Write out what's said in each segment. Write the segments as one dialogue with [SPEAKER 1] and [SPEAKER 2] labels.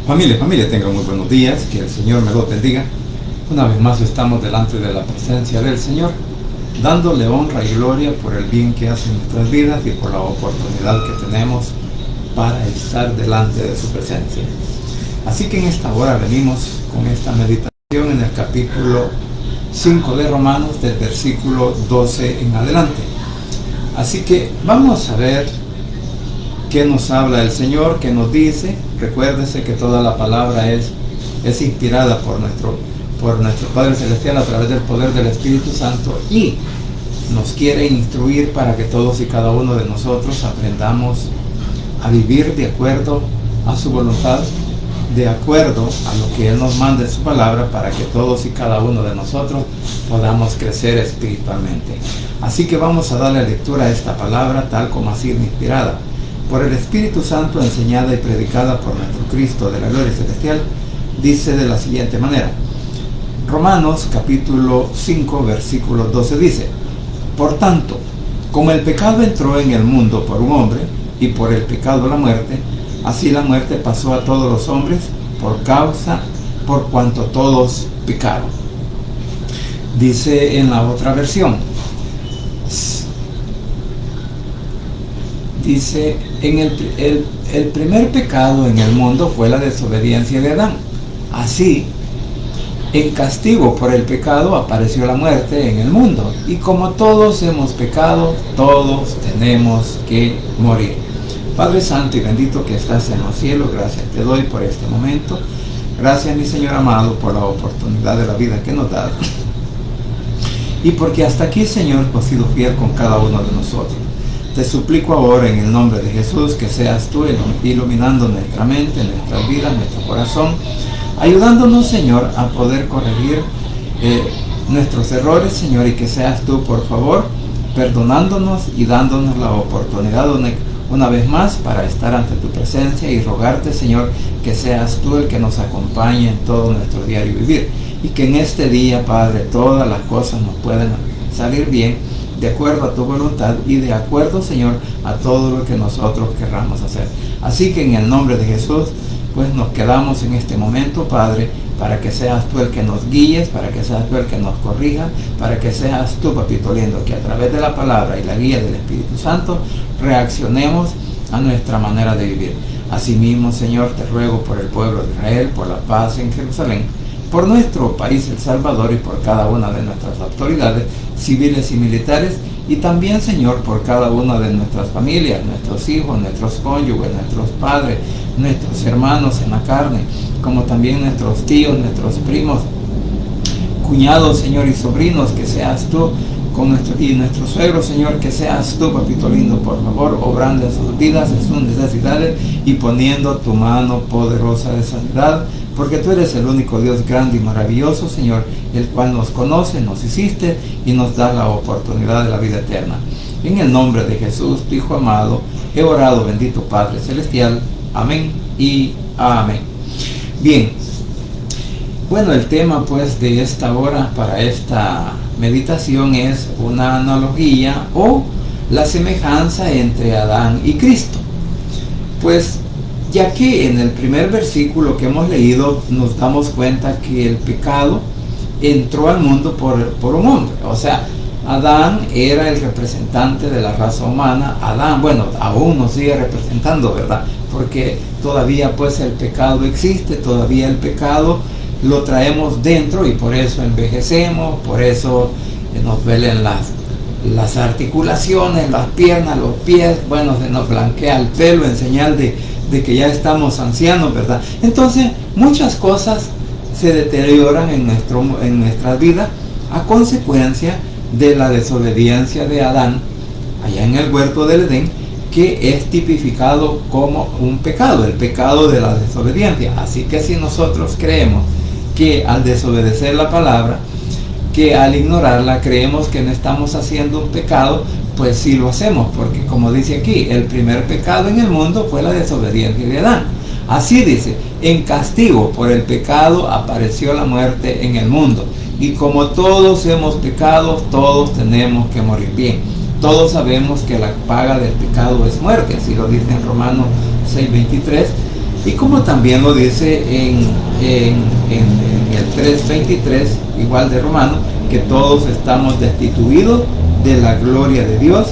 [SPEAKER 1] Familia, tengan muy buenos días, que el Señor me los bendiga. Una vez más estamos delante de la presencia del Señor, dándole honra y gloria por el bien que hace en nuestras vidas y por la oportunidad que tenemos para estar delante de su presencia. Así que en esta hora venimos con esta meditación en el capítulo 5 de Romanos, del versículo 12 en adelante. Así que vamos a ver qué nos habla el Señor, qué nos dice. Recuérdese que toda la palabra es inspirada por nuestro Padre Celestial a través del poder del Espíritu Santo, y nos quiere instruir para que todos y cada uno de nosotros aprendamos a vivir de acuerdo a su voluntad, de acuerdo a lo que Él nos manda en su palabra, para que todos y cada uno de nosotros podamos crecer espiritualmente. Así que vamos a darle lectura a esta palabra tal como ha sido inspirada por el Espíritu Santo, enseñada y predicada por nuestro Cristo de la gloria celestial. Dice de la siguiente manera: Romanos capítulo 5 versículo 12 dice: por tanto, como el pecado entró en el mundo por un hombre, y por el pecado la muerte, así la muerte pasó a todos los hombres por cuanto todos pecaron. Dice en la otra versión, dice, el primer pecado en el mundo fue la desobediencia de Adán. Así, en castigo por el pecado apareció la muerte en el mundo. Y como todos hemos pecado, todos tenemos que morir. Padre Santo y bendito que estás en los cielos, gracias te doy por este momento. Gracias, mi Señor amado, por la oportunidad de la vida que nos das. Y porque hasta aquí, Señor, has sido fiel con cada uno de nosotros. Te suplico ahora en el nombre de Jesús que seas tú iluminando nuestra mente, nuestra vida, nuestro corazón, ayudándonos, Señor, a poder corregir nuestros errores, Señor, y que seas tú, por favor, perdonándonos y dándonos la oportunidad una vez más para estar ante tu presencia, y rogarte, Señor, que seas tú el que nos acompañe en todo nuestro diario vivir, y que en este día, Padre, todas las cosas nos puedan salir bien, de acuerdo a tu voluntad y de acuerdo, Señor, a todo lo que nosotros querramos hacer. Así que en el nombre de Jesús, pues nos quedamos en este momento, Padre, para que seas tú el que nos guíes, para que seas tú el que nos corrija, para que seas tú, papito lindo, que a través de la palabra y la guía del Espíritu Santo reaccionemos a nuestra manera de vivir. Asimismo, Señor, te ruego por el pueblo de Israel, por la paz en Jerusalén, por nuestro país, El Salvador, y por cada una de nuestras autoridades civiles y militares, y también, Señor, por cada una de nuestras familias, nuestros hijos, nuestros cónyuges, nuestros padres, nuestros hermanos en la carne, como también nuestros tíos, nuestros primos, cuñados, Señor, y sobrinos, que seas tú y nuestros suegros, Señor, que seas tú, papito lindo, por favor, obrando en sus vidas, en sus necesidades, y poniendo tu mano poderosa de sanidad, porque tú eres el único Dios grande y maravilloso, Señor, el cual nos conoce, nos hiciste y nos da la oportunidad de la vida eterna. En el nombre de Jesús, tu Hijo amado, he orado, bendito Padre Celestial. Amén y amén. Bien, bueno, el tema pues de esta hora para esta meditación es una analogía o la semejanza entre Adán y Cristo. Pues ya que en el primer versículo que hemos leído nos damos cuenta que el pecado entró al mundo por un hombre. O sea, Adán era el representante de la raza humana. Adán, bueno, aún nos sigue representando, ¿verdad? Porque todavía pues el pecado existe, todavía el pecado lo traemos dentro, y por eso envejecemos, por eso nos duelen las articulaciones, las piernas, los pies, bueno, se nos blanquea el pelo en señal de que ya estamos ancianos, ¿verdad? Entonces, muchas cosas se deterioran en nuestras vidas a consecuencia de la desobediencia de Adán allá en el huerto del Edén, que es tipificado como un pecado, el pecado de la desobediencia. Así que si nosotros creemos que al desobedecer la palabra, que al ignorarla, creemos que no estamos haciendo un pecado, pues sí lo hacemos, porque como dice aquí, el primer pecado en el mundo fue la desobediencia de Adán. Así dice, en castigo por el pecado apareció la muerte en el mundo, y como todos hemos pecado, todos tenemos que morir. Bien, todos sabemos que la paga del pecado es muerte, así lo dice en Romanos 6:23, Y como también lo dice en el 3:23, igual de Romano, que todos estamos destituidos de la gloria de Dios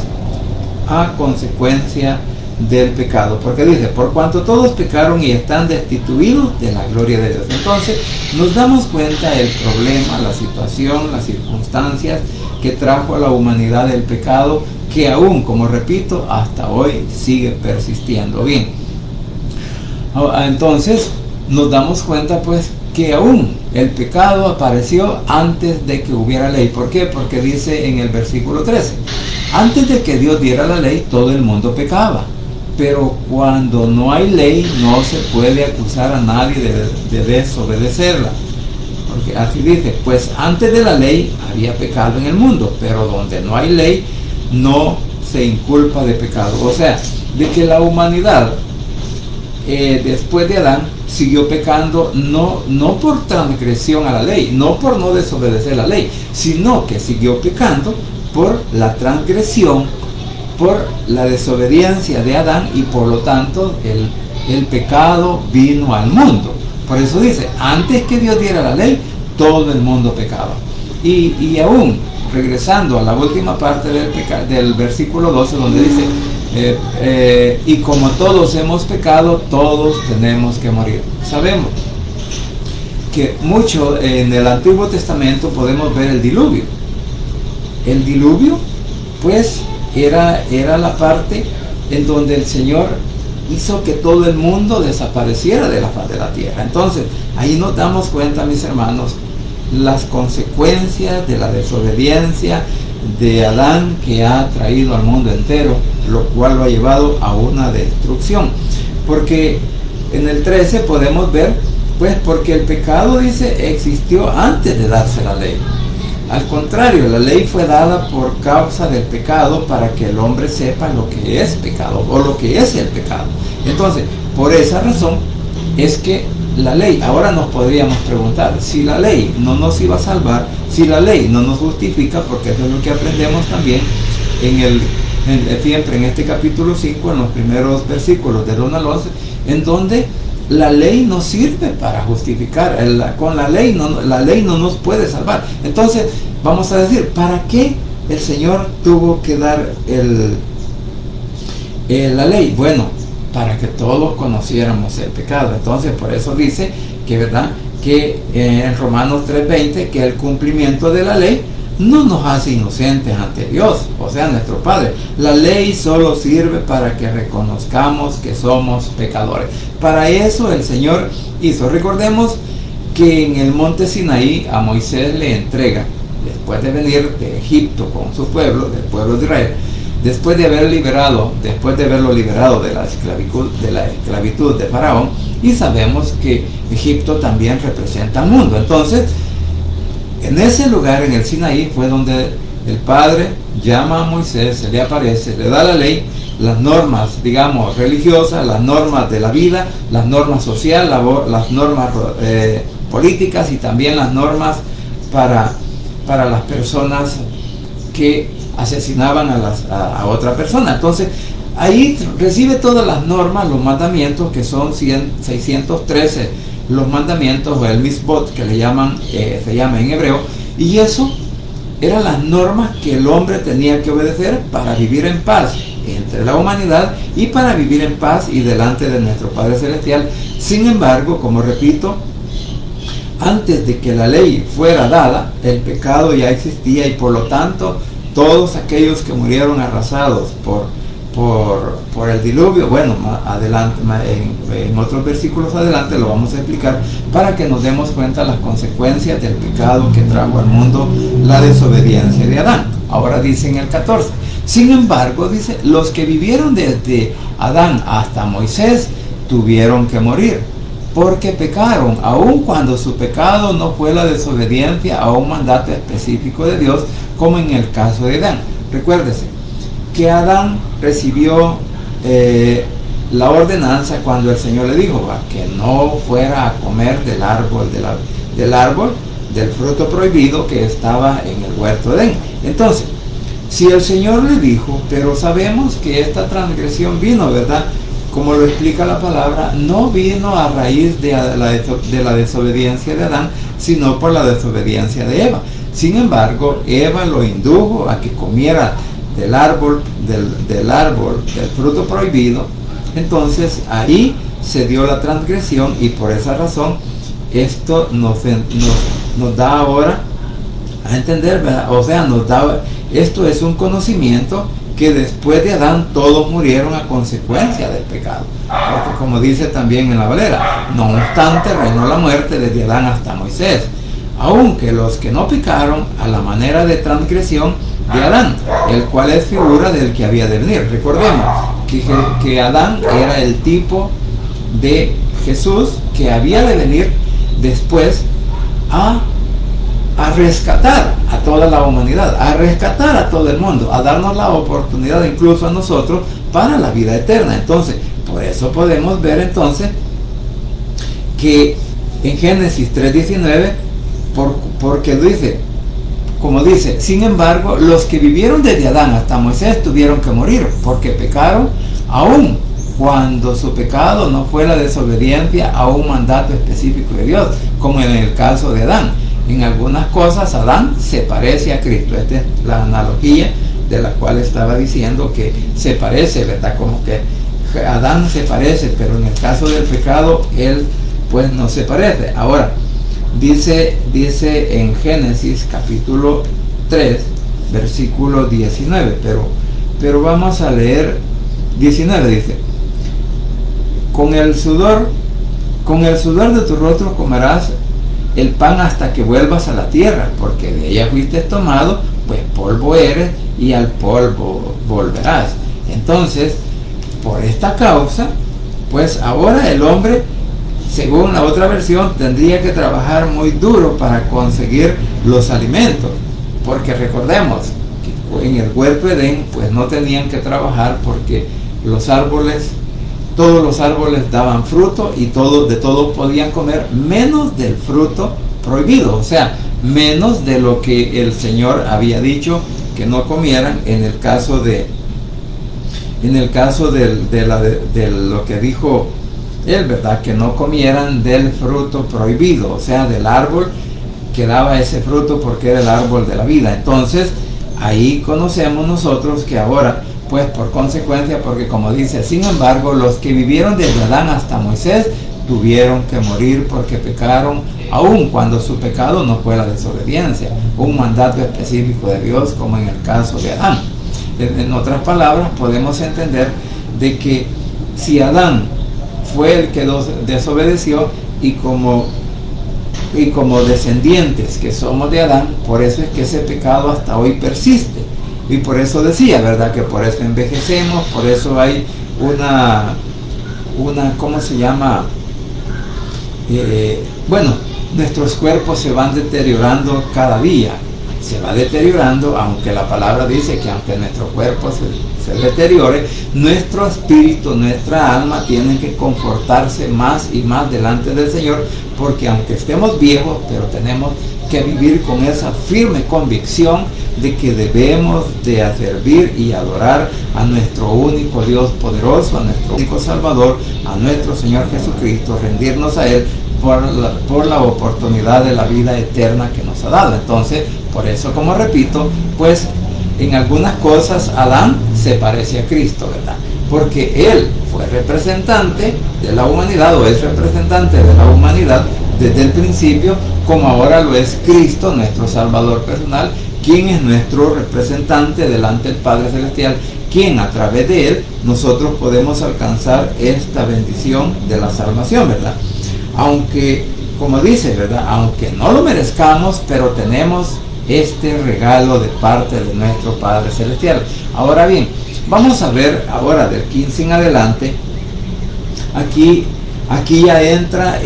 [SPEAKER 1] a consecuencia del pecado, porque dice, por cuanto todos pecaron y están destituidos de la gloria de Dios. Entonces nos damos cuenta del problema, la situación, las circunstancias que trajo a la humanidad el pecado, que aún, como repito, hasta hoy sigue persistiendo. Bien, entonces nos damos cuenta pues que aún el pecado apareció antes de que hubiera ley. ¿Por qué? Porque dice en el versículo 13, antes de que Dios diera la ley, todo el mundo pecaba. Pero cuando no hay ley, no se puede acusar a nadie de desobedecerla. Porque así dice, pues antes de la ley había pecado en el mundo, pero donde no hay ley, no se inculpa de pecado. O sea, de que la humanidad, después de Adán, siguió pecando no por transgresión a la ley, no por no desobedecer la ley, sino que siguió pecando por la transgresión, por la desobediencia de Adán, y por lo tanto el pecado vino al mundo. Por eso dice, antes que Dios diera la ley, todo el mundo pecaba. Y aún, regresando a la última parte del versículo 12, donde dice, y como todos hemos pecado, todos tenemos que morir. Sabemos que mucho en el Antiguo Testamento podemos ver el diluvio. El diluvio, pues, era la parte en donde el Señor hizo que todo el mundo desapareciera de la faz de la tierra. Entonces, ahí nos damos cuenta, mis hermanos, las consecuencias de la desobediencia de Adán, que ha traído al mundo entero, lo cual lo ha llevado a una destrucción. Porque en el 13 podemos ver, pues, porque el pecado, dice, existió antes de darse la ley. Al contrario, la ley fue dada por causa del pecado, para que el hombre sepa lo que es pecado, o lo que es el pecado. Entonces, por esa razón es que la ley, ahora nos podríamos preguntar, si la ley no nos iba a salvar, si la ley no nos justifica, porque eso es lo que aprendemos también siempre en este capítulo 5, en los primeros versículos del 1 al 11, en donde la ley no sirve para justificar. Con la ley no nos puede salvar. Entonces vamos a decir, ¿para qué el Señor tuvo que dar la ley? Bueno, para que todos conociéramos el pecado. Entonces por eso dice que, ¿verdad?, que en Romanos 3:20, que el cumplimiento de la ley no nos hace inocentes ante Dios, o sea, nuestro Padre. La ley solo sirve para que reconozcamos que somos pecadores. Para eso el Señor hizo. Recordemos que en el monte Sinaí a Moisés le entrega, después de venir de Egipto con su pueblo, del pueblo de Israel, después de haberlo liberado de la esclavitud de Faraón, y sabemos que Egipto también representa al mundo. Entonces, en ese lugar, en el Sinaí, fue donde el Padre llama a Moisés, se le aparece, le da la ley, las normas, digamos, religiosas, las normas de la vida, las normas sociales, las normas políticas, y también las normas para las personas que asesinaban a otra persona. Entonces, ahí recibe todas las normas, los mandamientos, que son 613 los mandamientos, o el misbot, que se llama en hebreo, y eso eran las normas que el hombre tenía que obedecer para vivir en paz entre la humanidad, y para vivir en paz y delante de nuestro Padre Celestial. Sin embargo, como repito, antes de que la ley fuera dada, el pecado ya existía, y por lo tanto todos aquellos que murieron arrasados por el diluvio, bueno, más adelante, en otros versículos adelante lo vamos a explicar, para que nos demos cuenta de las consecuencias del pecado que trajo al mundo la desobediencia de Adán. Ahora dice en el 14, sin embargo, dice, los que vivieron desde Adán hasta Moisés tuvieron que morir, porque pecaron, aun cuando su pecado no fue la desobediencia a un mandato específico de Dios, como en el caso de Adán. Recuérdese que Adán recibió la ordenanza cuando el Señor le dijo que no fuera a comer del árbol del fruto prohibido que estaba en el huerto de Edén. Entonces, si el Señor le dijo, pero sabemos que esta transgresión vino, ¿verdad?, como lo explica la palabra, no vino a raíz de la desobediencia de Adán, sino por la desobediencia de Eva. Sin embargo, Eva lo indujo a que comiera del árbol del fruto prohibido. Entonces ahí se dio la transgresión, y por esa razón esto nos da ahora a entender, ¿verdad? O sea, esto es un conocimiento que después de Adán todos murieron a consecuencia del pecado. Porque como dice también en la Valera, no obstante reinó la muerte desde Adán hasta Moisés, aunque los que no pecaron a la manera de transgresión de Adán, el cual es figura del que había de venir. Recordemos que Adán era el tipo de Jesús que había de venir después a rescatar a toda la humanidad, a rescatar a todo el mundo, a darnos la oportunidad incluso a nosotros para la vida eterna. Entonces, por eso podemos ver entonces que en Génesis 3:19, porque dice, como dice, sin embargo, los que vivieron desde Adán hasta Moisés tuvieron que morir, porque pecaron aún cuando su pecado no fue la desobediencia a un mandato específico de Dios, como en el caso de Adán. En algunas cosas Adán se parece a Cristo. Esta es la analogía de la cual estaba diciendo que se parece, ¿verdad? Como que Adán se parece, pero en el caso del pecado él pues no se parece. Ahora, dice en Génesis capítulo 3, versículo 19, pero vamos a leer 19, dice: con el sudor de tu rostro comerás el pan hasta que vuelvas a la tierra, porque de ella fuiste tomado, pues polvo eres y al polvo volverás. Entonces, por esta causa, pues ahora el hombre, según la otra versión, tendría que trabajar muy duro para conseguir los alimentos, porque recordemos que en el huerto de Edén pues no tenían que trabajar, porque todos los árboles daban fruto y de todos podían comer, menos del fruto prohibido, o sea, menos de lo que el Señor había dicho que no comieran en el caso de lo que dijo él, ¿verdad? Que no comieran del fruto prohibido, o sea, del árbol que daba ese fruto, porque era el árbol de la vida. Entonces, ahí conocemos nosotros que ahora, pues por consecuencia, porque como dice, sin embargo, los que vivieron desde Adán hasta Moisés tuvieron que morir porque pecaron, aun cuando su pecado no fue la desobediencia, un mandato específico de Dios, como en el caso de Adán. En otras palabras, podemos entender de que si Adán fue el que desobedeció, y como descendientes que somos de Adán, por eso es que ese pecado hasta hoy persiste. Y por eso decía, ¿verdad? Que por eso envejecemos, por eso hay una ¿cómo se llama? Nuestros cuerpos se van deteriorando cada día. Se va deteriorando, aunque la palabra dice que aunque nuestro cuerpo se deteriore, nuestro espíritu, nuestra alma tienen que confortarse más y más delante del Señor, porque aunque estemos viejos, pero tenemos que vivir con esa firme convicción de que debemos de servir y adorar a nuestro único Dios poderoso, a nuestro único Salvador, a nuestro Señor Jesucristo, rendirnos a Él por la oportunidad de la vida eterna que nos ha dado. Entonces, por eso, como repito, pues en algunas cosas Adán se parece a Cristo, ¿verdad? Porque Él fue representante de la humanidad, o es representante de la humanidad desde el principio, como ahora lo es Cristo, nuestro Salvador personal, quien es nuestro representante delante del Padre Celestial, quien a través de Él nosotros podemos alcanzar esta bendición de la salvación, ¿verdad? Aunque, como dice, ¿verdad? Aunque no lo merezcamos, pero tenemos este regalo de parte de nuestro Padre Celestial. Ahora bien, vamos a ver ahora del 15 en adelante. Aquí ya entra,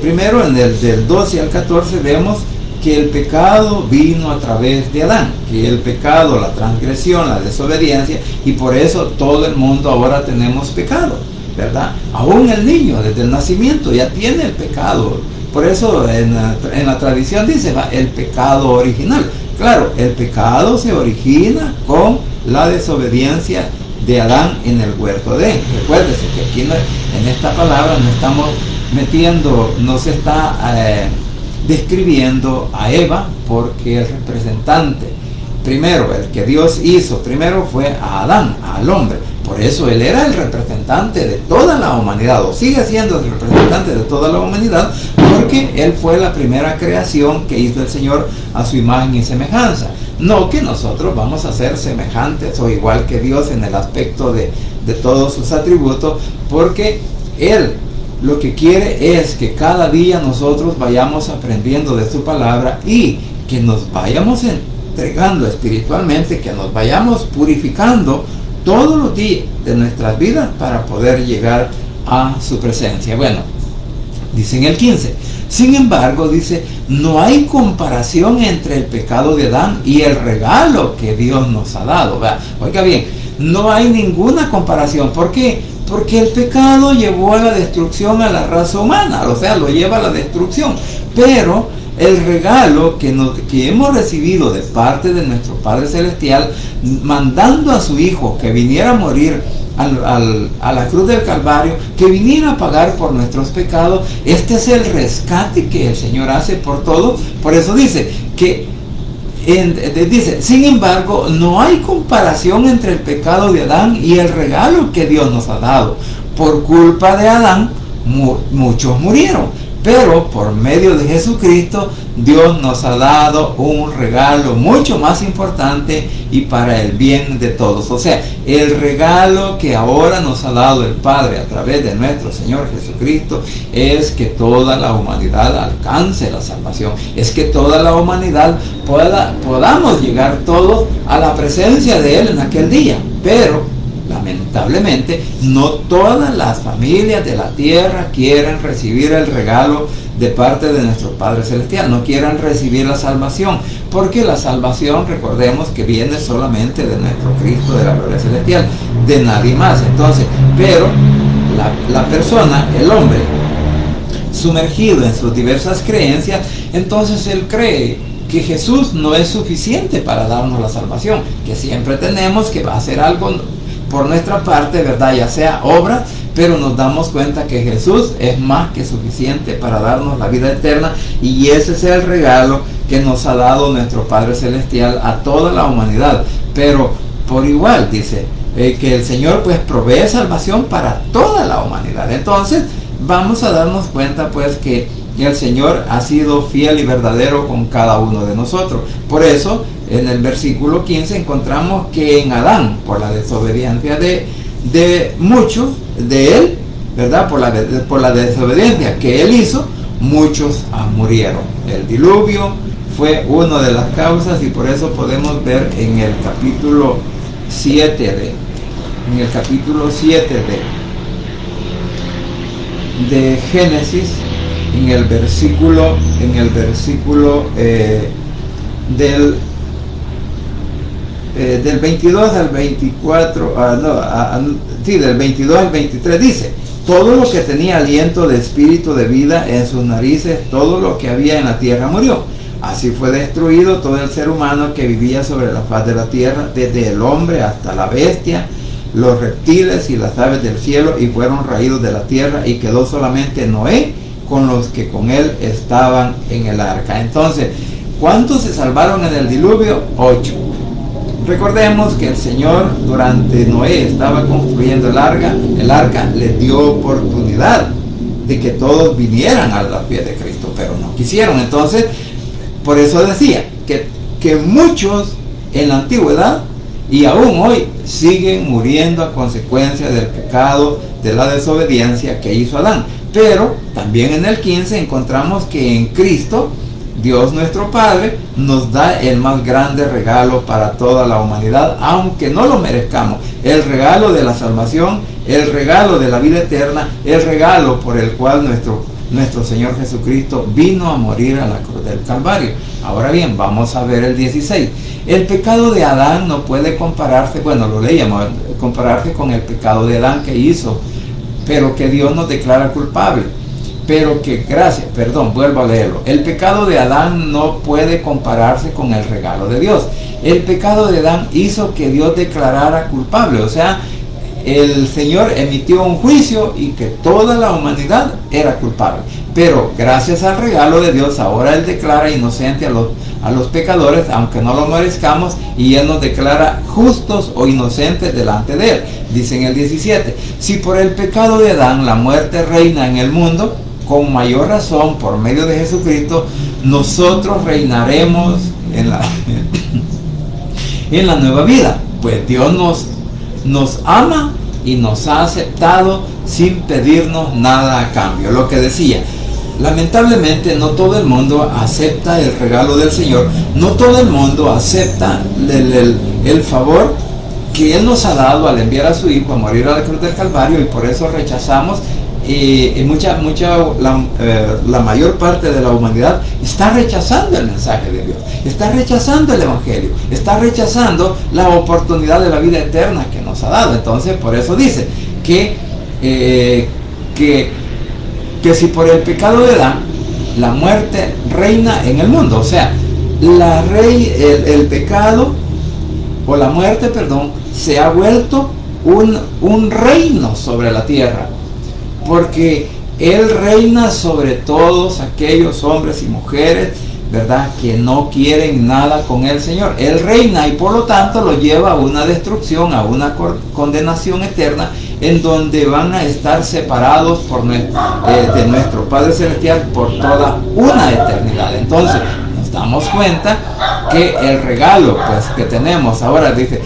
[SPEAKER 1] primero en el del 12 al 14 vemos que el pecado vino a través de Adán, que el pecado, la transgresión, la desobediencia, y por eso todo el mundo ahora tenemos pecado, ¿verdad? Aún el niño desde el nacimiento ya tiene el pecado. Por eso en la tradición dice el pecado original. Claro, el pecado se origina con la desobediencia de Adán en el huerto de Edén. Recuérdese que aquí en esta palabra no estamos metiendo, no se está describiendo a Eva, porque el representante primero, el que Dios hizo primero, fue a Adán, al hombre. Por eso él era el representante de toda la humanidad, o sigue siendo el representante de toda la humanidad, porque él fue la primera creación que hizo el Señor a su imagen y semejanza. No que nosotros vamos a ser semejantes o igual que Dios en el aspecto de todos sus atributos, porque él lo que quiere es que cada día nosotros vayamos aprendiendo de su palabra y que nos vayamos entregando espiritualmente, que nos vayamos purificando todos los días de nuestras vidas para poder llegar a su presencia. Bueno, dice en el 15, sin embargo, dice, no hay comparación entre el pecado de Adán y el regalo que Dios nos ha dado. Oiga bien, no hay ninguna comparación. ¿Por qué? Porque el pecado llevó a la destrucción a la raza humana, o sea, lo lleva a la destrucción. Pero el regalo que hemos recibido de parte de nuestro Padre Celestial, mandando a su Hijo que viniera a morir a la cruz del Calvario, que viniera a pagar por nuestros pecados, este es el rescate que el Señor hace por todo. Por eso dice que sin embargo, no hay comparación entre el pecado de Adán y el regalo que Dios nos ha dado. Por culpa de Adán, muchos murieron. Pero por medio de Jesucristo, Dios nos ha dado un regalo mucho más importante y para el bien de todos. O sea, el regalo que ahora nos ha dado el Padre a través de nuestro Señor Jesucristo es que toda la humanidad alcance la salvación. Es que toda la humanidad podamos llegar todos a la presencia de Él en aquel día. Pero lamentablemente, no todas las familias de la tierra quieren recibir el regalo de parte de nuestro Padre Celestial, no quieren recibir la salvación, porque la salvación, recordemos que viene solamente de nuestro Cristo de la gloria celestial, de nadie más. Entonces, pero la persona, el hombre, sumergido en sus diversas creencias, entonces él cree que Jesús no es suficiente para darnos la salvación, que siempre tenemos que hacer algo por nuestra parte, ¿verdad? Ya sea obra, pero nos damos cuenta que Jesús es más que suficiente para darnos la vida eterna, y ese es el regalo que nos ha dado nuestro Padre Celestial a toda la humanidad. Pero por igual dice que el Señor pues provee salvación para toda la humanidad. Entonces vamos a darnos cuenta pues que el Señor ha sido fiel y verdadero con cada uno de nosotros. Por eso en el versículo 15 encontramos que en Adán, por la desobediencia de muchos, de él, ¿verdad? Por la desobediencia que él hizo, muchos murieron. El diluvio fue una de las causas, y por eso podemos ver en el capítulo 7 de Génesis, en el versículo del 22 al 24, del 22 al 23 dice: todo lo que tenía aliento de espíritu de vida en sus narices, todo lo que había en la tierra murió. Así fue destruido todo el ser humano que vivía sobre la faz de la tierra, desde el hombre hasta la bestia, los reptiles y las aves del cielo, y fueron raídos de la tierra, y quedó solamente Noé con los que con él estaban en el arca. Entonces, ¿cuántos se salvaron en el diluvio? 8. Recordemos que el Señor, durante Noé estaba construyendo el arca, les dio oportunidad de que todos vinieran a los pies de Cristo, pero no quisieron. Entonces, por eso decía que muchos en la antigüedad y aún hoy siguen muriendo a consecuencia del pecado, de la desobediencia que hizo Adán. Pero también en el 15 encontramos que en Cristo, Dios nuestro Padre nos da el más grande regalo para toda la humanidad, aunque no lo merezcamos: el regalo de la salvación, el regalo de la vida eterna, el regalo por el cual nuestro Señor Jesucristo vino a morir a la cruz del Calvario. Ahora bien, vamos a ver el 16. El pecado de Adán no puede compararse, bueno, lo leíamos, compararse con el pecado de Adán que hizo, pero que Dios nos declara culpable. Vuelvo a leerlo. El pecado de Adán no puede compararse con el regalo de Dios. El pecado de Adán hizo que Dios declarara culpable, o sea, el Señor emitió un juicio y que toda la humanidad era culpable. Pero gracias al regalo de Dios, ahora Él declara inocente a los pecadores, aunque no lo merezcamos, y Él nos declara justos o inocentes delante de Él. Dice en el 17, si por el pecado de Adán la muerte reina en el mundo, con mayor razón, por medio de Jesucristo, nosotros reinaremos en la nueva vida. Pues Dios nos ama y nos ha aceptado sin pedirnos nada a cambio. Lo que decía, lamentablemente no todo el mundo acepta el regalo del Señor, no todo el mundo acepta el favor que Él nos ha dado al enviar a su Hijo a morir a la cruz del Calvario, y por eso rechazamos. Y la mayor parte de la humanidad está rechazando el mensaje de Dios, está rechazando el Evangelio, está rechazando la oportunidad de la vida eterna que nos ha dado. Entonces, por eso dice que si por el pecado de Adán la muerte reina en el mundo, o sea, el pecado o la muerte, perdón, se ha vuelto un reino sobre la tierra, porque Él reina sobre todos aquellos hombres y mujeres, ¿verdad?, que no quieren nada con el Señor. Él reina y por lo tanto lo lleva a una destrucción, a una condenación eterna, en donde van a estar separados de nuestro Padre Celestial por toda una eternidad. Entonces nos damos cuenta que el regalo, pues, que tenemos ahora, dice,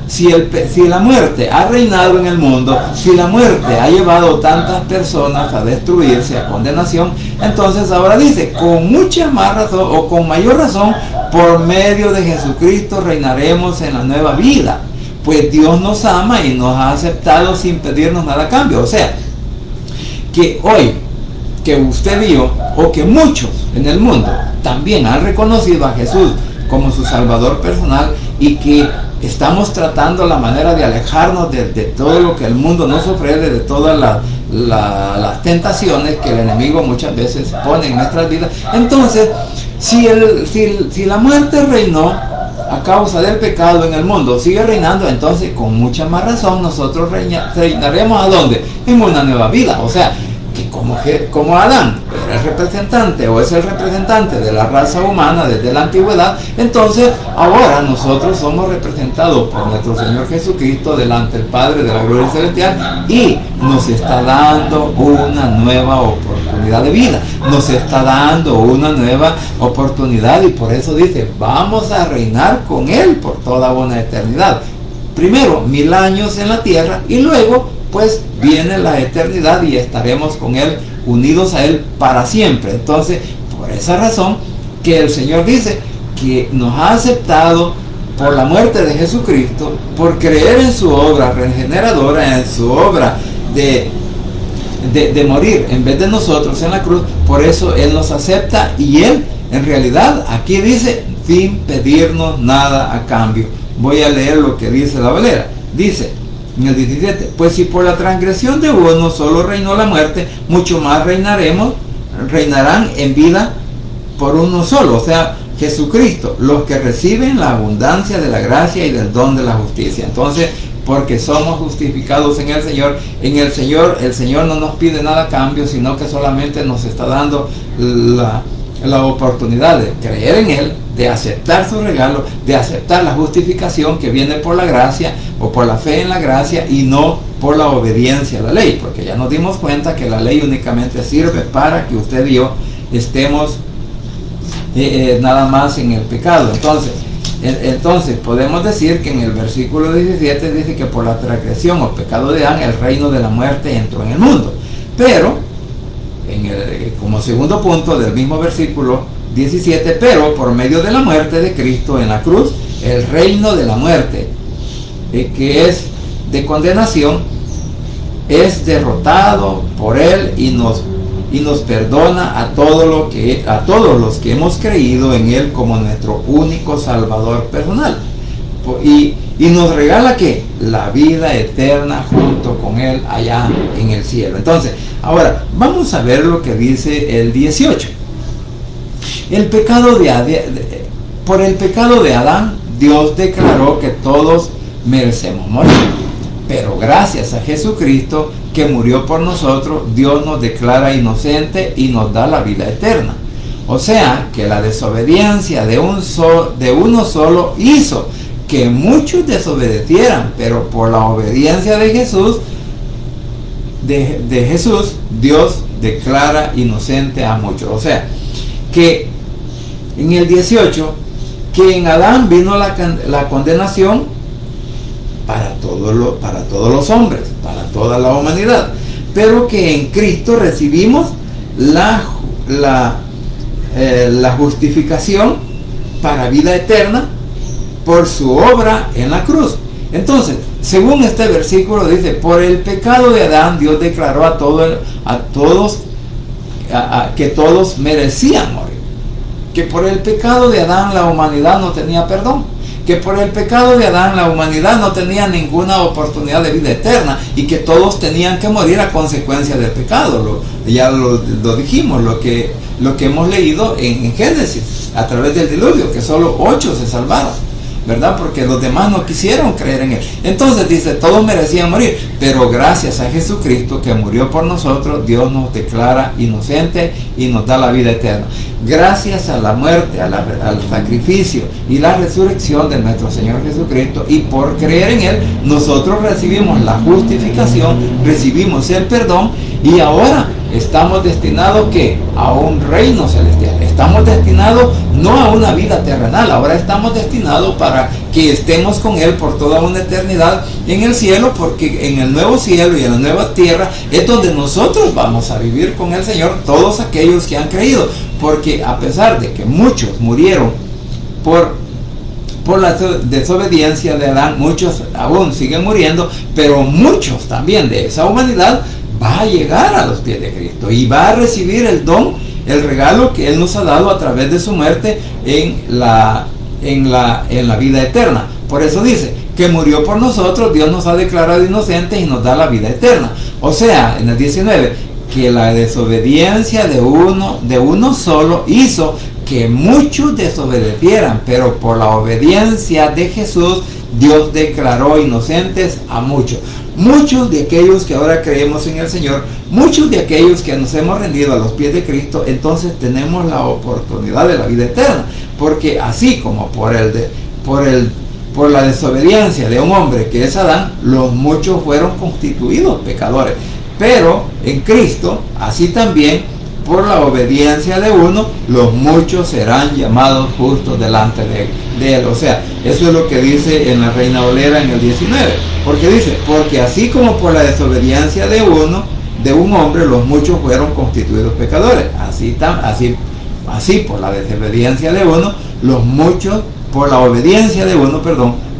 [SPEAKER 1] si la muerte ha reinado en el mundo, si la muerte ha llevado tantas personas a destruirse, a condenación, entonces ahora dice, con mucha más razón, o con mayor razón, por medio de Jesucristo reinaremos en la nueva vida. Pues Dios nos ama y nos ha aceptado sin pedirnos nada a cambio. O sea, que hoy, que usted vio, o que muchos en el mundo también han reconocido a Jesús como su Salvador personal, y que estamos tratando la manera de alejarnos de todo lo que el mundo nos ofrece, de todas las tentaciones que el enemigo muchas veces pone en nuestras vidas. Entonces, si la muerte reinó a causa del pecado en el mundo, sigue reinando, entonces con mucha más razón nosotros reinaremos ¿a dónde? En una nueva vida. O sea, que como Adán era el representante, o es el representante de la raza humana desde la antigüedad, entonces ahora nosotros somos representados por nuestro Señor Jesucristo delante del Padre de la gloria celestial, y nos está dando una nueva oportunidad de vida, nos está dando una nueva oportunidad, y por eso dice, vamos a reinar con Él por toda una eternidad. Primero 1000 años en la tierra, y luego pues viene la eternidad y estaremos con Él, unidos a Él para siempre. Entonces, por esa razón que el Señor dice que nos ha aceptado por la muerte de Jesucristo, por creer en su obra regeneradora, en su obra de morir en vez de nosotros en la cruz. Por eso Él nos acepta, y Él en realidad aquí dice sin pedirnos nada a cambio. Voy a leer lo que dice la Valera. Dice en el 17, pues si por la transgresión de uno solo reinó la muerte, mucho más reinarán en vida por uno solo, o sea, Jesucristo, los que reciben la abundancia de la gracia y del don de la justicia. Entonces, porque somos justificados en el Señor no nos pide nada a cambio, sino que solamente nos está dando la oportunidad de creer en Él, de aceptar su regalo, de aceptar la justificación que viene por la gracia, o por la fe en la gracia, y no por la obediencia a la ley, porque ya nos dimos cuenta que la ley únicamente sirve para que usted y yo estemos nada más en el pecado. Entonces podemos decir que en el versículo 17 dice que por la transgresión o pecado de Adán el reino de la muerte entró en el mundo, pero como segundo punto del mismo versículo 17, pero por medio de la muerte de Cristo en la cruz, el reino de la muerte, que es de condenación, es derrotado por Él, y nos perdona a todos los que hemos creído en Él como nuestro único Salvador personal, y nos regala que la vida eterna junto con Él allá en el cielo. Entonces, ahora vamos a ver lo que dice el 18. Por el pecado de Adán, Dios declaró que todos merecemos morir. Pero gracias a Jesucristo que murió por nosotros, Dios nos declara inocente y nos da la vida eterna. O sea, que la desobediencia de uno solo hizo que muchos desobedecieran, pero por la obediencia de Jesús, Dios declara inocente a muchos. O sea, que en el 18, que en Adán vino la condenación para todos los hombres, para toda la humanidad, pero que en Cristo recibimos la justificación para vida eterna por su obra en la cruz. Entonces, según este versículo dice, por el pecado de Adán Dios declaró a todos que todos merecían morir, que por el pecado de Adán la humanidad no tenía perdón, que por el pecado de Adán la humanidad no tenía ninguna oportunidad de vida eterna y que todos tenían que morir a consecuencia del pecado. Ya lo dijimos, lo que hemos leído en Génesis a través del diluvio, que solo 8 se salvaron, ¿verdad? Porque los demás no quisieron creer en él. Entonces dice, todos merecían morir, pero gracias a Jesucristo que murió por nosotros, Dios nos declara inocente y nos da la vida eterna. Gracias a la muerte, al sacrificio y la resurrección de nuestro Señor Jesucristo, y por creer en él, nosotros recibimos la justificación, recibimos el perdón, y ahora estamos destinados a un reino celestial. Estamos destinados no a una vida terrenal, ahora estamos destinados para que estemos con él por toda una eternidad en el cielo, porque en el nuevo cielo y en la nueva tierra es donde nosotros vamos a vivir con el Señor, todos aquellos que han creído, porque a pesar de que muchos murieron por la desobediencia de Adán, muchos aún siguen muriendo, pero muchos también de esa humanidad va a llegar a los pies de Cristo y va a recibir el don, el regalo que él nos ha dado a través de su muerte en la vida eterna. Por eso dice que murió por nosotros, Dios nos ha declarado inocentes y nos da la vida eterna. O sea, en el 19, que la desobediencia de uno solo hizo que muchos desobedecieran, pero por la obediencia de Jesús, Dios declaró inocentes a muchos. Muchos de aquellos que ahora creemos en el Señor, muchos de aquellos que nos hemos rendido a los pies de Cristo, entonces tenemos la oportunidad de la vida eterna, porque así como por la desobediencia de un hombre que es Adán, los muchos fueron constituidos pecadores, pero en Cristo, así también por la obediencia de uno, los muchos serán llamados justos delante de él. O sea, eso es lo que dice en la Reina Valera en el 19, porque dice, porque así como por la desobediencia de un hombre, los muchos fueron constituidos pecadores, así por la desobediencia de uno, los muchos, por la obediencia de uno,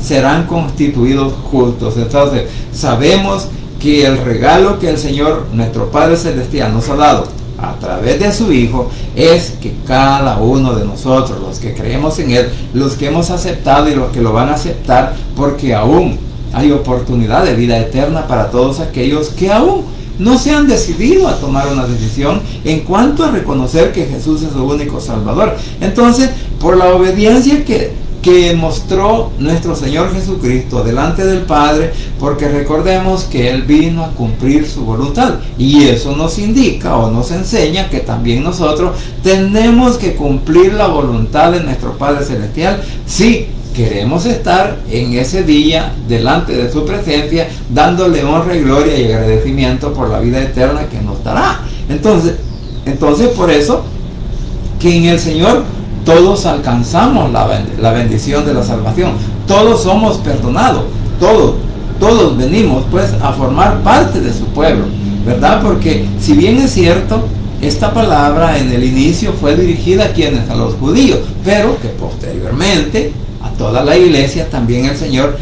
[SPEAKER 1] serán constituidos justos. Entonces, sabemos que el regalo que el Señor, nuestro Padre Celestial, nos ha dado a través de su Hijo, es que cada uno de nosotros, los que creemos en él, los que hemos aceptado y los que lo van a aceptar, porque aún hay oportunidad de vida eterna para todos aquellos que aún no se han decidido a tomar una decisión en cuanto a reconocer que Jesús es su único Salvador. Entonces, por la obediencia que mostró nuestro Señor Jesucristo delante del Padre, porque recordemos que Él vino a cumplir su voluntad, y eso nos indica o nos enseña que también nosotros tenemos que cumplir la voluntad de nuestro Padre Celestial si queremos estar en ese día delante de su presencia, dándole honra y gloria y agradecimiento por la vida eterna que nos dará. Entonces por eso que en el Señor todos alcanzamos la bendición de la salvación, todos somos perdonados, todos venimos pues a formar parte de su pueblo, ¿verdad? Porque si bien es cierto, esta palabra en el inicio fue dirigida a los judíos, pero que posteriormente a toda la iglesia también el Señor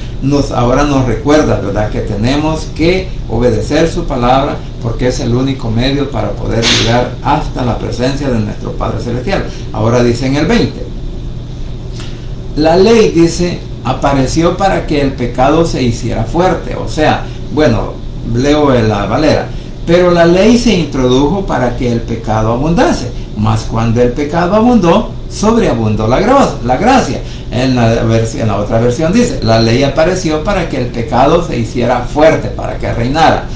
[SPEAKER 1] ahora nos recuerda, ¿verdad?, que tenemos que obedecer su palabra, porque es el único medio para poder llegar hasta la presencia de nuestro Padre Celestial. Ahora dice en el 20, la ley, dice, apareció para que el pecado se hiciera fuerte. O sea, bueno, leo en la Valera, pero la ley se introdujo para que el pecado abundase, mas cuando el pecado abundó, sobreabundó la gracia. En la otra versión dice, la ley apareció para que el pecado se hiciera fuerte, para que reinara,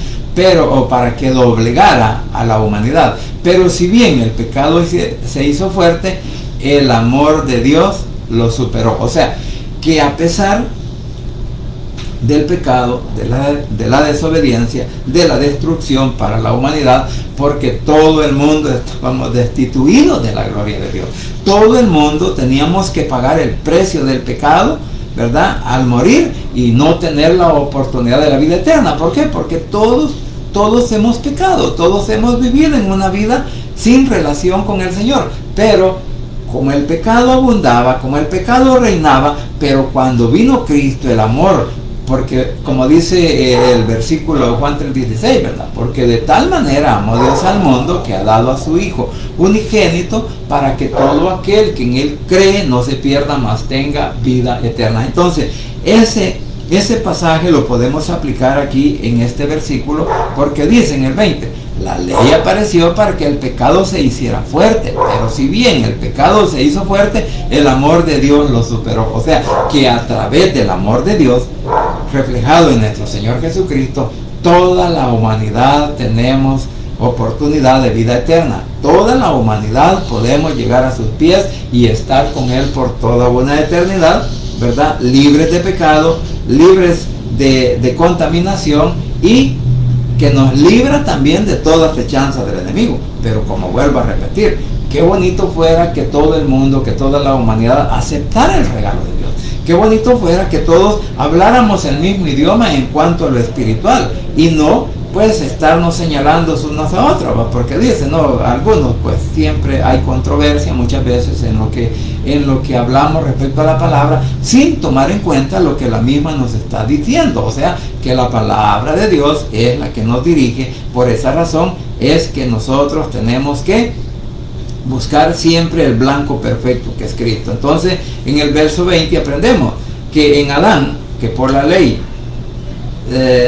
[SPEAKER 1] o para que doblegara a la humanidad. Pero si bien el pecado se hizo fuerte, el amor de Dios lo superó. O sea, que a pesar del pecado, de la desobediencia, de la destrucción para la humanidad, porque todo el mundo estábamos destituidos de la gloria de Dios. Todo el mundo teníamos que pagar el precio del pecado, ¿verdad? Al morir y no tener la oportunidad de la vida eterna. ¿Por qué? Porque todos hemos pecado, todos hemos vivido en una vida sin relación con el Señor. Pero como el pecado abundaba, como el pecado reinaba, pero cuando vino Cristo, el amor, porque como dice el versículo de Juan 3:16, ¿verdad? Porque de tal manera amó Dios al mundo que ha dado a su Hijo unigénito para que todo aquel que en Él cree no se pierda, mas tenga vida eterna. Entonces, ese pasaje lo podemos aplicar aquí en este versículo, porque dice en el 20, la ley apareció para que el pecado se hiciera fuerte, pero si bien el pecado se hizo fuerte, el amor de Dios lo superó. O sea, que a través del amor de Dios, reflejado en nuestro Señor Jesucristo, toda la humanidad tenemos oportunidad de vida eterna. Toda la humanidad podemos llegar a sus pies y estar con Él por toda una eternidad, ¿verdad? Libres de pecado, libres de contaminación, y que nos libra también de toda fechanza del enemigo. Pero como vuelvo a repetir, qué bonito fuera que todo el mundo, que toda la humanidad aceptara el regalo de Dios. Qué bonito fuera que todos habláramos el mismo idioma en cuanto a lo espiritual, y no pues estarnos señalando unos a otros, porque dicen, no, algunos pues siempre hay controversia muchas veces en lo que hablamos respecto a la palabra, sin tomar en cuenta lo que la misma nos está diciendo. O sea, que la palabra de Dios es la que nos dirige. Por esa razón es que nosotros tenemos que buscar siempre el blanco perfecto, que es Cristo. Entonces, en el verso 20 aprendemos que en Adán, que por la ley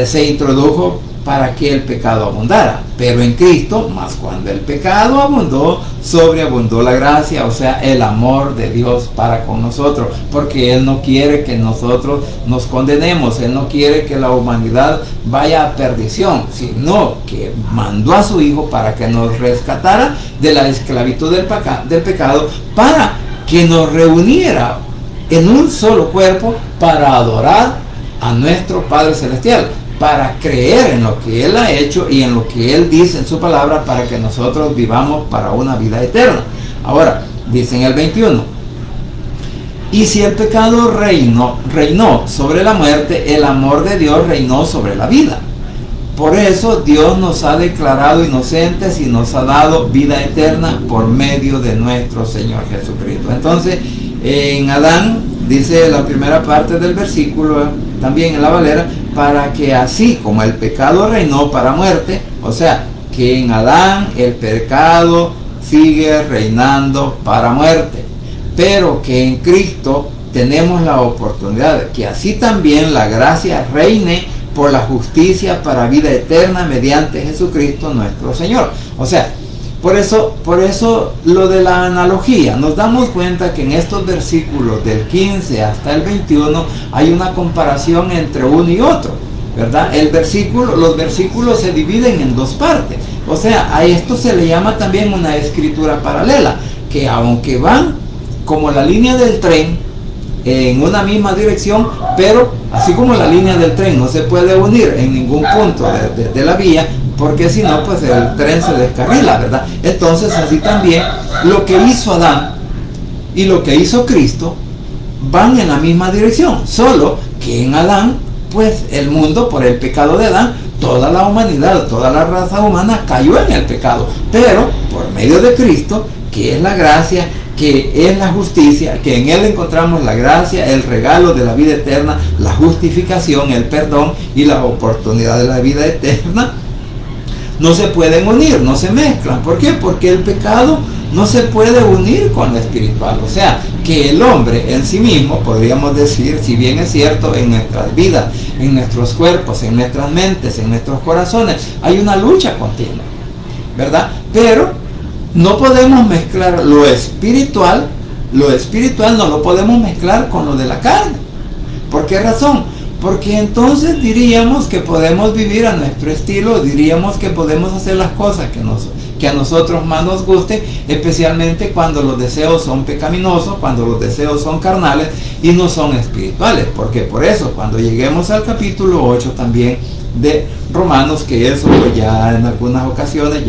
[SPEAKER 1] se introdujo para que el pecado abundara, pero en Cristo, más cuando el pecado abundó, sobreabundó la gracia, o sea, el amor de Dios para con nosotros, porque Él no quiere que nosotros nos condenemos, Él no quiere que la humanidad vaya a perdición, sino que mandó a su Hijo para que nos rescatara de la esclavitud del pecado, para que nos reuniera en un solo cuerpo para adorar a nuestro Padre Celestial, para creer en lo que Él ha hecho y en lo que Él dice en su palabra, para que nosotros vivamos para una vida eterna. Ahora, dice en el 21, y si el pecado reinó sobre la muerte, el amor de Dios reinó sobre la vida. Por eso Dios nos ha declarado inocentes y nos ha dado vida eterna por medio de nuestro Señor Jesucristo. Entonces, en Adán, dice la primera parte del versículo, también en la Valera, para que así como el pecado reinó para muerte, o sea, que en Adán el pecado sigue reinando para muerte, pero que en Cristo tenemos la oportunidad de que así también la gracia reine por la justicia para vida eterna mediante Jesucristo nuestro Señor. O sea, por eso lo de la analogía, nos damos cuenta que en estos versículos del 15 hasta el 21 hay una comparación entre uno y otro, ¿verdad? Los versículos se dividen en dos partes. O sea, a esto se le llama también una escritura paralela, que aunque van como la línea del tren en una misma dirección, pero así como la línea del tren no se puede unir en ningún punto de la vía, porque si no, pues el tren se descarrila, ¿verdad? Entonces, así también lo que hizo Adán y lo que hizo Cristo van en la misma dirección, solo que en Adán, pues el mundo, por el pecado de Adán, toda la humanidad, toda la raza humana cayó en el pecado, pero por medio de Cristo, que es la gracia, que es la justicia, que en Él encontramos la gracia, el regalo de la vida eterna, la justificación, el perdón y la oportunidad de la vida eterna, no se pueden unir, no se mezclan. ¿Por qué? Porque el pecado no se puede unir con lo espiritual. O sea, que el hombre en sí mismo, podríamos decir, si bien es cierto, en nuestras vidas, en nuestros cuerpos, en nuestras mentes, en nuestros corazones, hay una lucha continua, ¿verdad? Pero no podemos mezclar lo espiritual lo espiritual no lo podemos mezclar con lo de la carne. ¿Por qué razón? Porque entonces diríamos que podemos vivir a nuestro estilo, diríamos que podemos hacer las cosas que a nosotros más nos guste, especialmente cuando los deseos son pecaminosos, cuando los deseos son carnales y no son espirituales. Porque por eso, cuando lleguemos al capítulo 8 también de Romanos, que eso ya en algunas ocasiones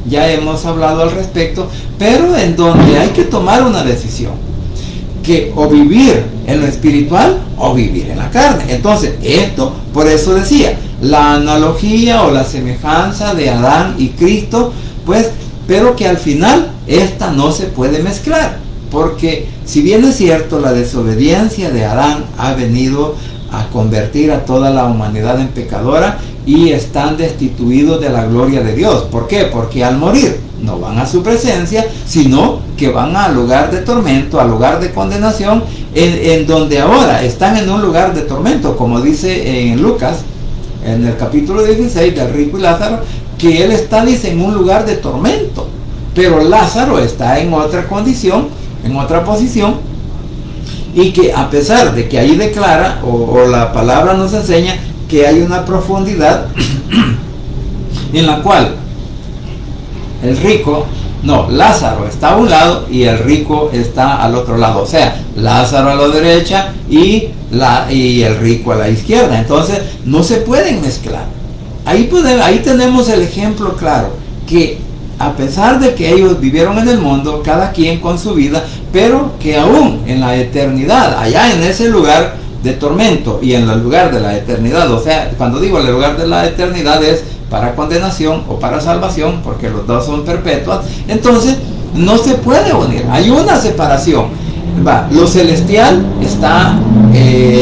[SPEAKER 1] ya hemos hablado al respecto, pero en donde hay que tomar una decisión, que o vivir en lo espiritual o vivir en la carne. Entonces esto, por eso decía, la analogía o la semejanza de Adán y Cristo, pues, pero que al final esta no se puede mezclar, porque si bien es cierto, la desobediencia de Adán ha venido a convertir a toda la humanidad en pecadora y están destituidos de la gloria de Dios. ¿Por qué? Porque al morir no van a su presencia, sino que van al lugar de tormento, al lugar de condenación, en donde ahora están en un lugar de tormento, como dice en Lucas, en el capítulo 16 del rico y Lázaro, que él está, dice, en un lugar de tormento, pero Lázaro está en otra condición, en otra posición, y que a pesar de que ahí declara, o la palabra nos enseña, que hay una profundidad en la cual Lázaro está a un lado y el rico está al otro lado. O sea, Lázaro a la derecha y el rico a la izquierda. Entonces, no se pueden mezclar. Ahí tenemos el ejemplo claro, que a pesar de que ellos vivieron en el mundo, cada quien con su vida, pero que aún en la eternidad, allá en ese lugar de tormento y en el lugar de la eternidad, o sea, cuando digo el lugar de la eternidad es para condenación o para salvación, porque los dos son perpetuas, entonces no se puede unir, hay una separación. Lo celestial está,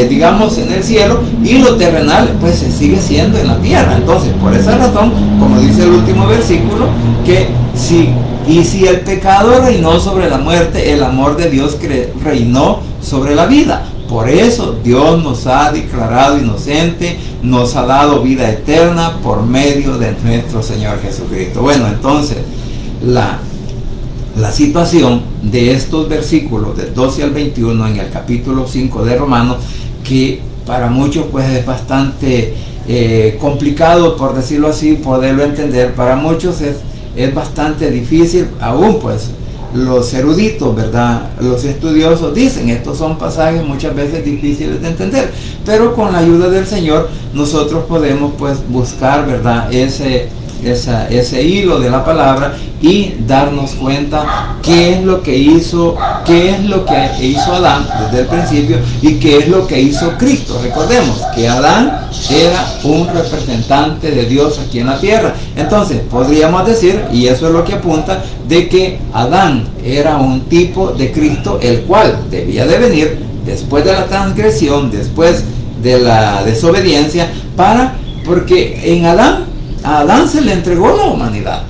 [SPEAKER 1] digamos, en el cielo, y lo terrenal pues se sigue siendo en la tierra. Entonces, por esa razón, como dice el último versículo, que si el pecado reinó sobre la muerte, el amor de Dios reinó sobre la vida. Por eso Dios nos ha declarado inocente, nos ha dado vida eterna por medio de nuestro Señor Jesucristo. Bueno, entonces la situación de estos versículos del 12 al 21 en el capítulo 5 de Romanos, que para muchos pues es bastante complicado, por decirlo así, poderlo entender. Para muchos es bastante difícil, aún pues los eruditos, ¿verdad? Los estudiosos dicen, estos son pasajes muchas veces difíciles de entender, pero con la ayuda del Señor nosotros podemos pues buscar, ¿verdad? Ese hilo de la palabra y darnos cuenta qué es lo que hizo Adán desde el principio y qué es lo que hizo Cristo. Recordemos que Adán era un representante de Dios aquí en la tierra. Entonces podríamos decir, y eso es lo que apunta, de que Adán era un tipo de Cristo, el cual debía de venir después de la transgresión, después de la desobediencia, porque a Adán se le entregó la humanidad.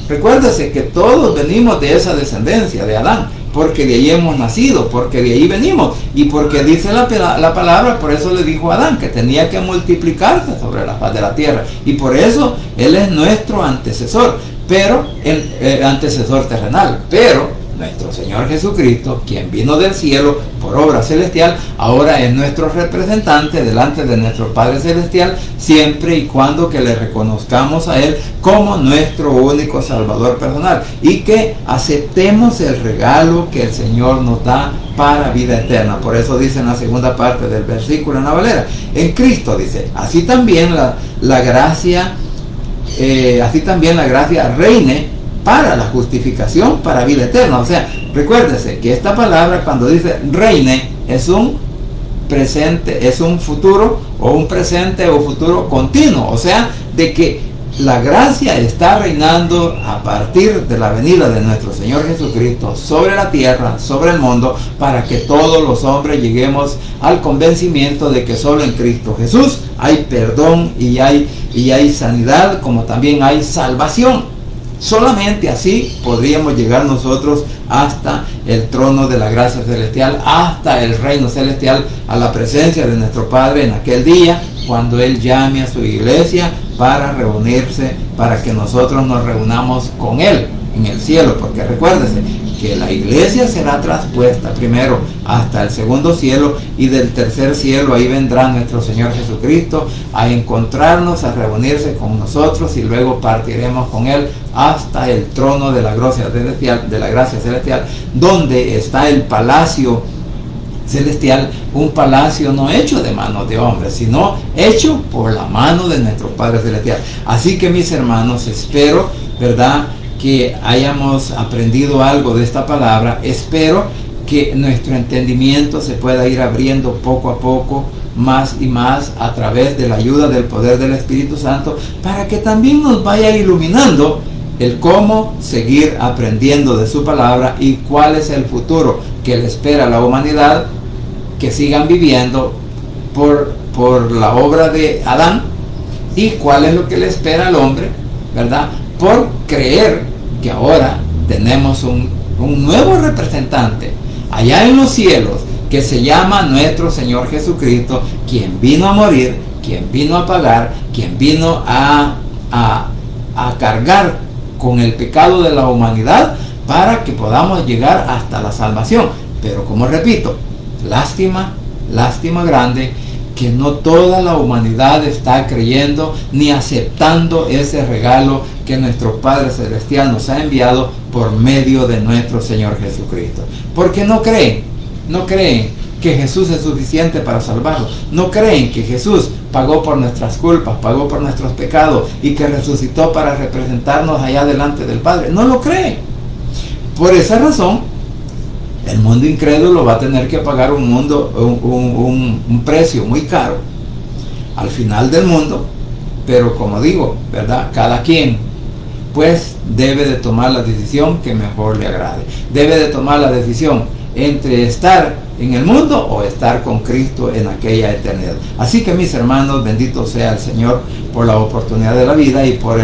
[SPEAKER 1] Recuérdese que todos venimos de esa descendencia de Adán, porque de ahí hemos nacido, porque de ahí venimos, y porque dice la palabra, por eso le dijo a Adán que tenía que multiplicarse sobre la faz de la tierra, y por eso él es nuestro antecesor, pero el antecesor terrenal. Pero nuestro Señor Jesucristo, quien vino del cielo por obra celestial, ahora es nuestro representante delante de nuestro Padre Celestial, siempre y cuando que le reconozcamos a Él como nuestro único Salvador personal, y que aceptemos el regalo que el Señor nos da para vida eterna. Por eso dice en la segunda parte del versículo en la Valera, en Cristo, dice, así también la gracia reine para la justificación, para vida eterna. O sea, recuérdese que esta palabra, cuando dice reine, es un presente, es un futuro o un presente o futuro continuo. O sea, de que la gracia está reinando a partir de la venida de nuestro Señor Jesucristo sobre la tierra, sobre el mundo, para que todos los hombres lleguemos al convencimiento de que solo en Cristo Jesús hay perdón y hay sanidad, como también hay salvación. Solamente así podríamos llegar nosotros hasta el trono de la gracia celestial, hasta el reino celestial, a la presencia de nuestro Padre en aquel día, cuando Él llame a su iglesia para reunirse, para que nosotros nos reunamos con Él en el cielo, porque recuérdese que la iglesia será traspuesta primero hasta el segundo cielo, y del tercer cielo ahí vendrá nuestro Señor Jesucristo a encontrarnos, a reunirse con nosotros, y luego partiremos con Él hasta el trono de la gracia celestial, donde está el palacio celestial, un palacio no hecho de manos de hombres, sino hecho por la mano de nuestro Padre Celestial. Así que, mis hermanos, espero, ¿verdad?, que hayamos aprendido algo de esta palabra. Espero que nuestro entendimiento se pueda ir abriendo poco a poco, más y más, a través de la ayuda del poder del Espíritu Santo, para que también nos vaya iluminando el cómo seguir aprendiendo de su palabra y cuál es el futuro que le espera a la humanidad, que sigan viviendo por la obra de Adán, y cuál es lo que le espera al hombre, ¿verdad?, por creer que ahora tenemos un nuevo representante allá en los cielos, que se llama nuestro Señor Jesucristo, quien vino a morir, quien vino a pagar, quien vino a cargar con el pecado de la humanidad para que podamos llegar hasta la salvación. Pero, como repito, lástima grande que no toda la humanidad está creyendo ni aceptando ese regalo que nuestro Padre Celestial nos ha enviado por medio de nuestro Señor Jesucristo. Porque no creen que Jesús es suficiente para salvarlos. No creen que Jesús pagó por nuestras culpas, pagó por nuestros pecados, y que resucitó para representarnos allá delante del Padre. No lo creen. Por esa razón, el mundo incrédulo va a tener que pagar un precio muy caro al final del mundo. Pero, como digo, ¿verdad?, cada quien pues debe de tomar la decisión que mejor le agrade. Debe de tomar la decisión entre estar en el mundo o estar con Cristo en aquella eternidad. Así que, mis hermanos, bendito sea el Señor por la oportunidad de la vida y por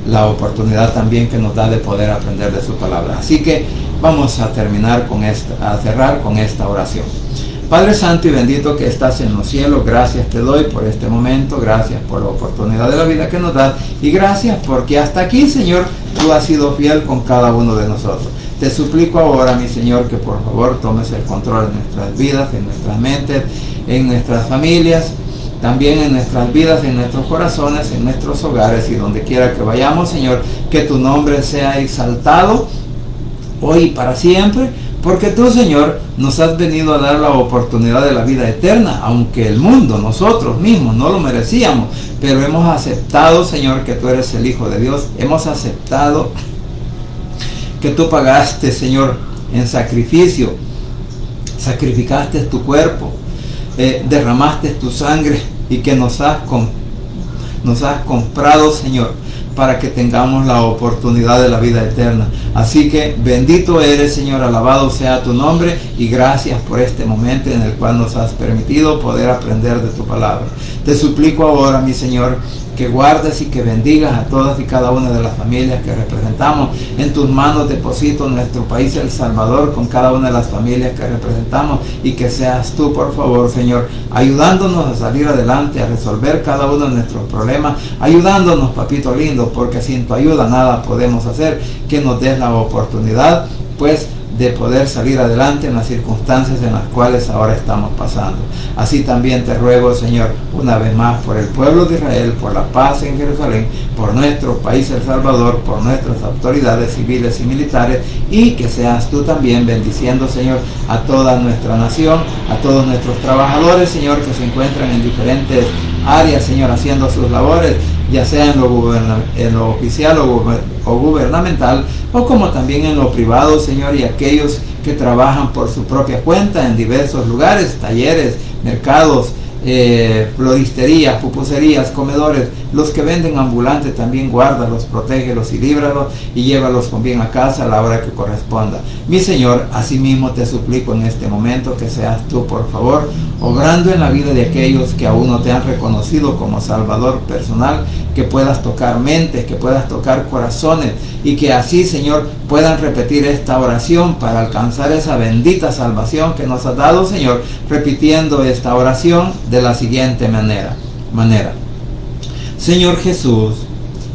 [SPEAKER 1] la oportunidad también que nos da de poder aprender de su palabra. Así que vamos a terminar a cerrar con esta oración. Padre Santo y bendito que estás en los cielos, gracias te doy por este momento, gracias por la oportunidad de la vida que nos das, y gracias porque hasta aquí, Señor, tú has sido fiel con cada uno de nosotros. Te suplico ahora, mi Señor, que por favor tomes el control en nuestras vidas, en nuestras mentes, en nuestras familias, también en nuestras vidas, en nuestros corazones, en nuestros hogares, y donde quiera que vayamos, Señor, que tu nombre sea exaltado hoy y para siempre, porque tú, Señor, nos has venido a dar la oportunidad de la vida eterna, aunque el mundo, nosotros mismos, no lo merecíamos, pero hemos aceptado, Señor, que tú eres el Hijo de Dios. Hemos aceptado que tú pagaste, Señor, en sacrificio, sacrificaste tu cuerpo, derramaste tu sangre, y que nos has comprado, Señor, para que tengamos la oportunidad de la vida eterna. Así que bendito eres, Señor, alabado sea tu nombre, y gracias por este momento en el cual nos has permitido poder aprender de tu palabra. Te suplico ahora, mi Señor, que guardes y que bendigas a todas y cada una de las familias que representamos. En tus manos deposito nuestro país, El Salvador, con cada una de las familias que representamos, y que seas tú, por favor, Señor, ayudándonos a salir adelante, a resolver cada uno de nuestros problemas, ayudándonos, papito lindo, porque sin tu ayuda nada podemos hacer. Que nos des la oportunidad, pues, de poder salir adelante en las circunstancias en las cuales ahora estamos pasando. Así también te ruego, Señor, una vez más por el pueblo de Israel, por la paz en Jerusalén, por nuestro país El Salvador, por nuestras autoridades civiles y militares, y que seas tú también bendiciendo, Señor, a toda nuestra nación, a todos nuestros trabajadores, Señor, que se encuentran en diferentes áreas, Señor, haciendo sus labores, ya sea en lo oficial o gubernamental, o como también en lo privado, Señor, y aquellos que trabajan por su propia cuenta en diversos lugares, talleres, mercados, floristerías, pupuserías, comedores, los que venden ambulantes, también guárdalos, protégelos y líbralos, y llévalos con bien a casa a la hora que corresponda. Mi Señor, asimismo te suplico en este momento que seas tú, por favor, obrando en la vida de aquellos que aún no te han reconocido como Salvador personal, que puedas tocar mentes, que puedas tocar corazones, y que así, Señor, puedan repetir esta oración para alcanzar esa bendita salvación que nos has dado, Señor, repitiendo esta oración de la siguiente manera. Señor Jesús,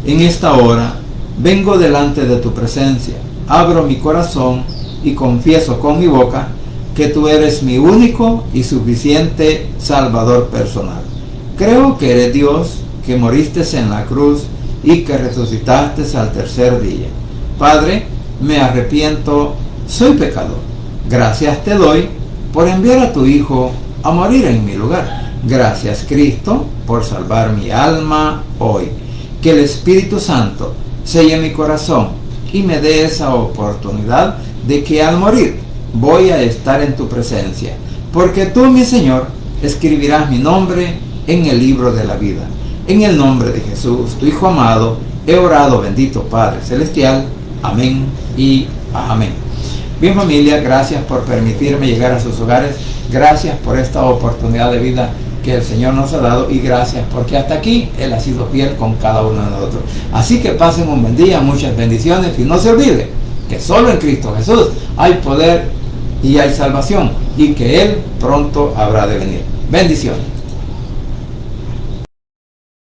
[SPEAKER 1] en esta hora vengo delante de tu presencia abro mi corazón y confieso con mi boca que tú eres mi único y suficiente Salvador personal. Creo que eres Dios, que moriste en la cruz y que resucitaste al tercer día. Padre, me arrepiento, soy pecador. Gracias te doy por enviar a tu Hijo a morir en mi lugar. Gracias, Cristo, por salvar mi alma hoy. Que el Espíritu Santo selle mi corazón y me dé esa oportunidad de que al morir voy a estar en tu presencia, porque tú, mi Señor, escribirás mi nombre en el libro de la vida. En el nombre de Jesús, tu Hijo amado, he orado, bendito Padre Celestial. Amén y amén. Bien, familia, gracias por permitirme llegar a sus hogares. Gracias por esta oportunidad de vida que el Señor nos ha dado, y gracias porque hasta aquí Él ha sido fiel con cada uno de nosotros. Así que pasen un buen día, muchas bendiciones, y no se olvide que solo en Cristo Jesús hay poder y hay salvación, y que Él pronto habrá de venir. Bendiciones.